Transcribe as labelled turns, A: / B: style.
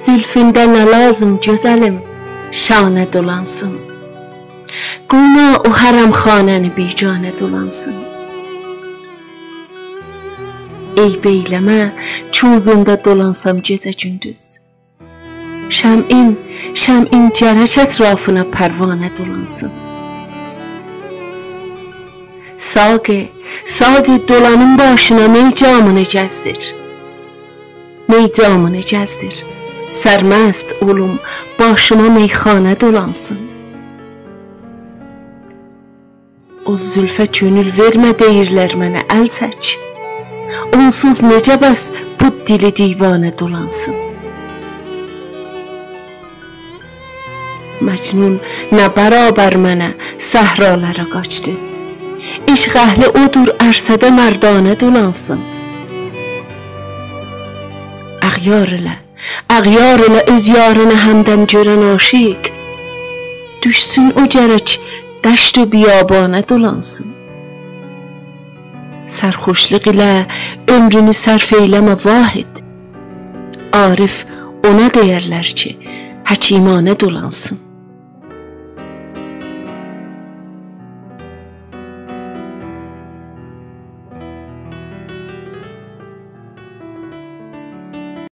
A: Zülfündə nə lazım gözəlim, şanə dolansın. Qoyma o haram xanəni bicanə dolansın. Eyb eyləmə, çuyğunda dolansam gecə gündüz. Şəmin cərəş ətrafına pərvanə dolansın. Saqi dolanın başına meycamını gəzdir. Meycamını gəzdir. Sərməst olum, başıma meyxanə dolansın. O zülfə könül vermə deyirlər mənə, əl çək. Onsuz necə bəs bu dili divanə dolansın. Məcnun nə bərabər mənə səhralara qaçdı. İşq əhli odur ərsədə mərdanə dolansın. Əğyar ilə öz yarını həmdəm görən aşiq, düşsün o gərək dəşt و biyabanə dolansın. Sərxoşluq ilə ömrünü sərf eyləmə vahid. Arif ona deyərlər ki, həkimanə dolansın.